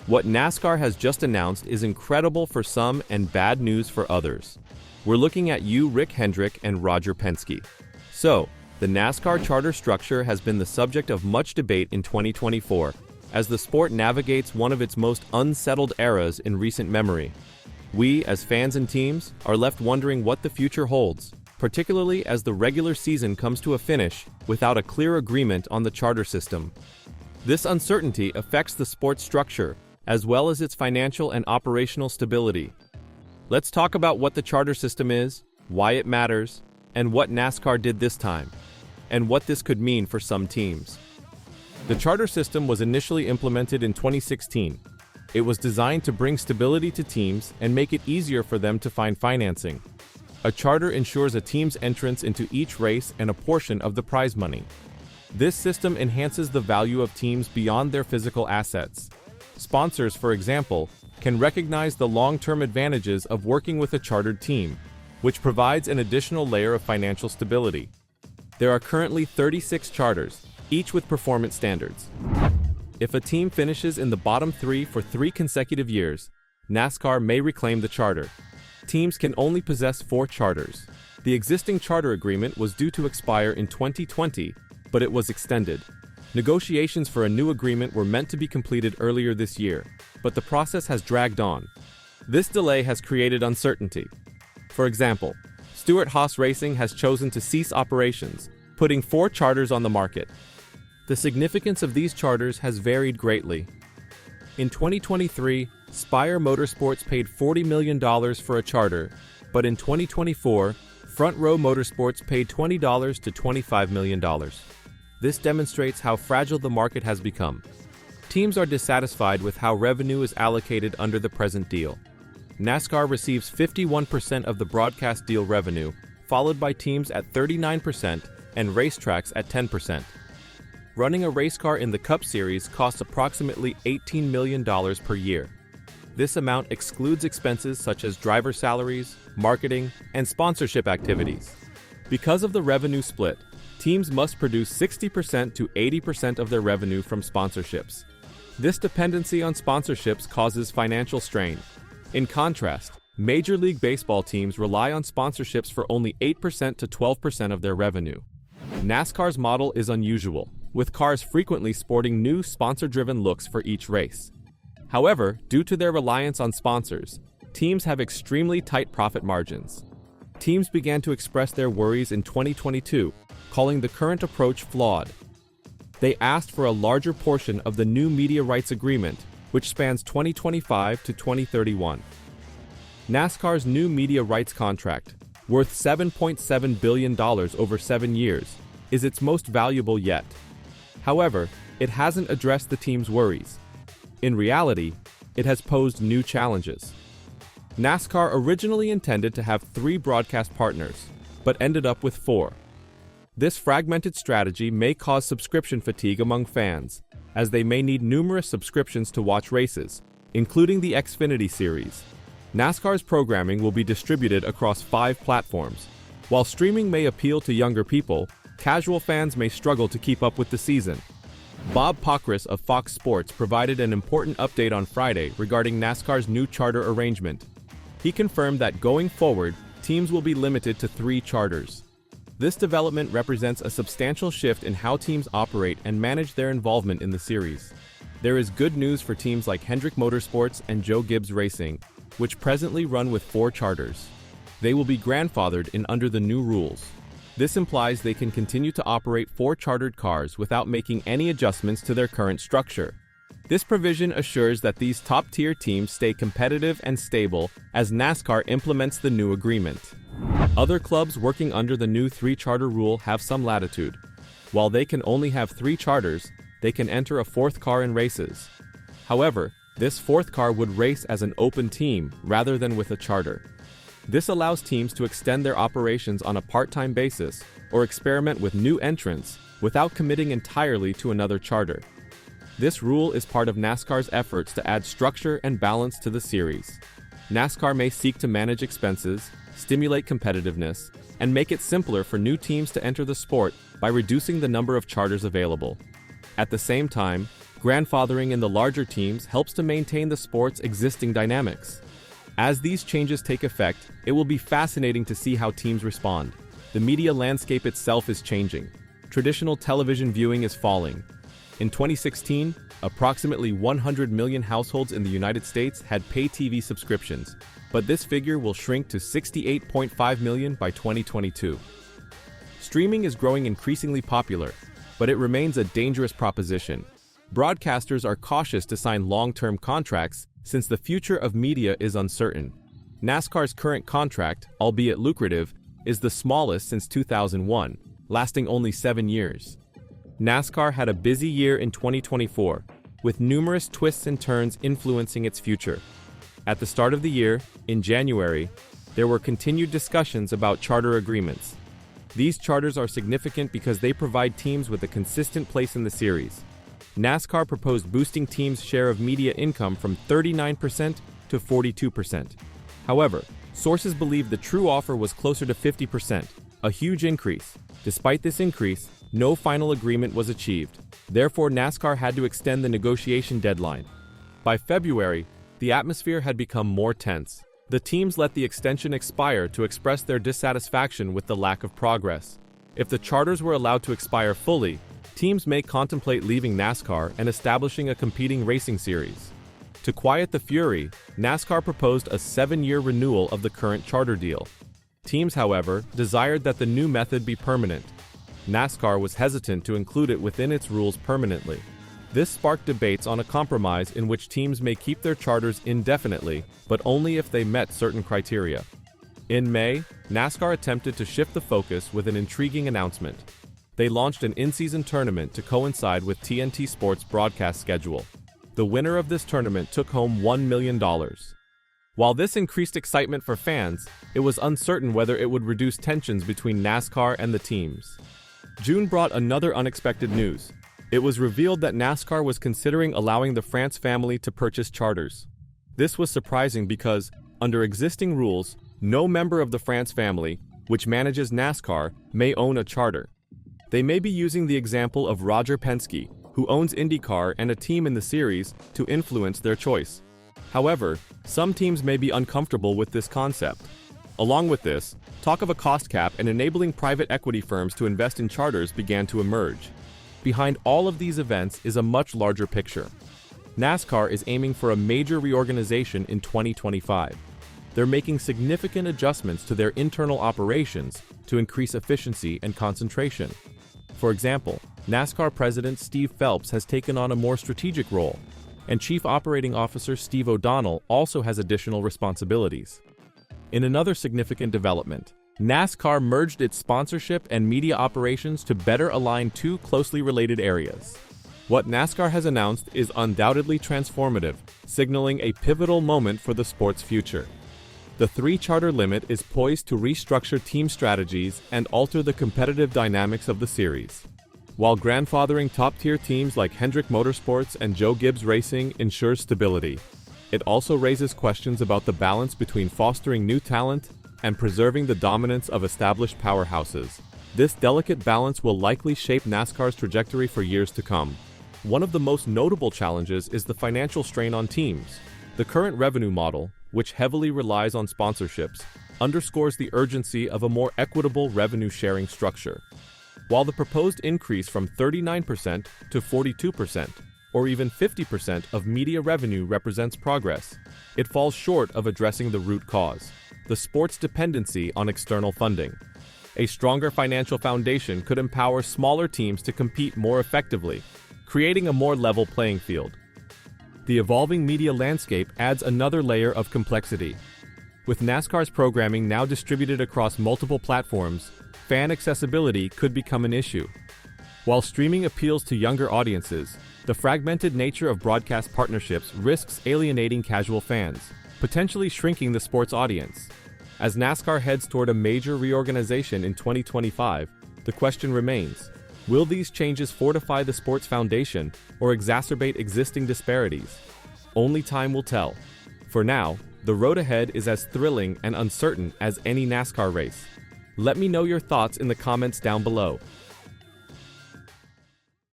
What NASCAR has just announced is incredible for some and bad news for others. We're looking at you, Rick Hendrick and Roger Penske. So, the NASCAR Charter structure has been the subject of much debate in 2024, as the sport navigates one of its most unsettled eras in recent memory. We, as fans and teams, are left wondering what the future holds, particularly as the regular season comes to a finish without a clear agreement on the charter system. This uncertainty affects the sport's structure, as well as its financial and operational stability. Let's talk about what the charter system is, why it matters, and what NASCAR did this time, and what this could mean for some teams. The charter system was initially implemented in 2016. It was designed to bring stability to teams and make it easier for them to find financing. A charter ensures a team's entrance into each race and a portion of the prize money. This system enhances the value of teams beyond their physical assets. Sponsors, for example, can recognize the long-term advantages of working with a chartered team, which provides an additional layer of financial stability. There are currently 36 charters, each with performance standards. If a team finishes in the bottom 3 for 3 consecutive years, NASCAR may reclaim the charter. Teams can only possess 4 charters. The existing charter agreement was due to expire in 2020, but it was extended. Negotiations for a new agreement were meant to be completed earlier this year, but the process has dragged on. This delay has created uncertainty. For example, Stewart-Haas Racing has chosen to cease operations, putting 4 charters on the market. The significance of these charters has varied greatly. In 2023, Spire Motorsports paid $40 million for a charter, but in 2024, Front Row Motorsports paid $20 to $25 million. This demonstrates how fragile the market has become. Teams are dissatisfied with how revenue is allocated under the present deal. NASCAR receives 51% of the broadcast deal revenue, followed by teams at 39% and racetracks at 10%. Running a race car in the Cup Series costs approximately $18 million per year. This amount excludes expenses such as driver salaries, marketing, and sponsorship activities. Because of the revenue split, teams must produce 60% to 80% of their revenue from sponsorships. This dependency on sponsorships causes financial strain. In contrast, Major League Baseball teams rely on sponsorships for only 8% to 12% of their revenue. NASCAR's model is unusual, with cars frequently sporting new sponsor-driven looks for each race. However, due to their reliance on sponsors, teams have extremely tight profit margins. Teams began to express their worries in 2022, calling the current approach flawed. They asked for a larger portion of the new media rights agreement, which spans 2025 to 2031. NASCAR's new media rights contract, worth $7.7 billion over 7 years, is its most valuable yet. However, it hasn't addressed the team's worries. In reality, it has posed new challenges. NASCAR originally intended to have 3 broadcast partners, but ended up with 4. This fragmented strategy may cause subscription fatigue among fans, as they may need numerous subscriptions to watch races, including the Xfinity Series. NASCAR's programming will be distributed across 5 platforms. While streaming may appeal to younger people, casual fans may struggle to keep up with the season. Bob Pockrass of Fox Sports provided an important update on Friday regarding NASCAR's new charter arrangement. He confirmed that going forward, teams will be limited to 3 charters. This development represents a substantial shift in how teams operate and manage their involvement in the series. There is good news for teams like Hendrick Motorsports and Joe Gibbs Racing, which presently run with 4 charters. They will be grandfathered in under the new rules. This implies they can continue to operate 4 chartered cars without making any adjustments to their current structure. This provision assures that these top-tier teams stay competitive and stable as NASCAR implements the new agreement. Other clubs working under the new 3-charter rule have some latitude. While they can only have 3 charters, they can enter a 4th car in races. However, this 4th car would race as an open team rather than with a charter. This allows teams to extend their operations on a part-time basis or experiment with new entrants without committing entirely to another charter. This rule is part of NASCAR's efforts to add structure and balance to the series. NASCAR may seek to manage expenses, stimulate competitiveness, and make it simpler for new teams to enter the sport by reducing the number of charters available. At the same time, Grandfathering in the larger teams helps to maintain the sport's existing dynamics. As these changes take effect, it will be fascinating to see how teams respond. The media landscape itself is changing. Traditional television viewing is falling. In 2016, approximately 100 million households in the United States had pay TV subscriptions, but this figure will shrink to 68.5 million by 2022. Streaming is growing increasingly popular, but it remains a dangerous proposition. Broadcasters are cautious to sign long-term contracts since the future of media is uncertain. NASCAR's current contract, albeit lucrative, is the smallest since 2001, lasting only 7 years. NASCAR had a busy year in 2024, with numerous twists and turns influencing its future. At the start of the year, in January, there were continued discussions about charter agreements. These charters are significant because they provide teams with a consistent place in the series. NASCAR proposed boosting teams' share of media income from 39% to 42%. However, sources believe the true offer was closer to 50%, a huge increase. Despite this increase, no final agreement was achieved. Therefore, NASCAR had to extend the negotiation deadline. By February, the atmosphere had become more tense. The teams let the extension expire to express their dissatisfaction with the lack of progress. If the charters were allowed to expire fully, teams may contemplate leaving NASCAR and establishing a competing racing series. To quiet the fury, NASCAR proposed a 7-year renewal of the current charter deal. Teams, however, desired that the new method be permanent. NASCAR was hesitant to include it within its rules permanently. This sparked debates on a compromise in which teams may keep their charters indefinitely, but only if they met certain criteria. In May, NASCAR attempted to shift the focus with an intriguing announcement. They launched an in-season tournament to coincide with TNT Sports' broadcast schedule. The winner of this tournament took home $1 million. While this increased excitement for fans, it was uncertain whether it would reduce tensions between NASCAR and the teams. June brought another unexpected news. It was revealed that NASCAR was considering allowing the France family to purchase charters. This was surprising because, under existing rules, no member of the France family, which manages NASCAR, may own a charter. They may be using the example of Roger Penske, who owns IndyCar and a team in the series, to influence their choice. However, some teams may be uncomfortable with this concept. Along with this, talk of a cost cap and enabling private equity firms to invest in charters began to emerge. Behind all of these events is a much larger picture. NASCAR is aiming for a major reorganization in 2025. They're making significant adjustments to their internal operations to increase efficiency and concentration. For example, NASCAR President Steve Phelps has taken on a more strategic role, and Chief Operating Officer Steve O'Donnell also has additional responsibilities. In another significant development, NASCAR merged its sponsorship and media operations to better align two closely related areas. What NASCAR has announced is undoubtedly transformative, signaling a pivotal moment for the sport's future. The 3-charter limit is poised to restructure team strategies and alter the competitive dynamics of the series. While grandfathering top-tier teams like Hendrick Motorsports and Joe Gibbs Racing ensures stability, it also raises questions about the balance between fostering new talent and preserving the dominance of established powerhouses. This delicate balance will likely shape NASCAR's trajectory for years to come. One of the most notable challenges is the financial strain on teams. The current revenue model, which heavily relies on sponsorships, underscores the urgency of a more equitable revenue-sharing structure. While the proposed increase from 39% to 42%, or even 50% of media revenue represents progress, it falls short of addressing the root cause: the sport's dependency on external funding. A stronger financial foundation could empower smaller teams to compete more effectively, creating a more level playing field. The evolving media landscape adds another layer of complexity. With NASCAR's programming now distributed across multiple platforms, fan accessibility could become an issue. While streaming appeals to younger audiences, the fragmented nature of broadcast partnerships risks alienating casual fans, potentially shrinking the sport's audience. As NASCAR heads toward a major reorganization in 2025, the question remains: will these changes fortify the sport's foundation or exacerbate existing disparities? Only time will tell. For now, the road ahead is as thrilling and uncertain as any NASCAR race. Let me know your thoughts in the comments down below.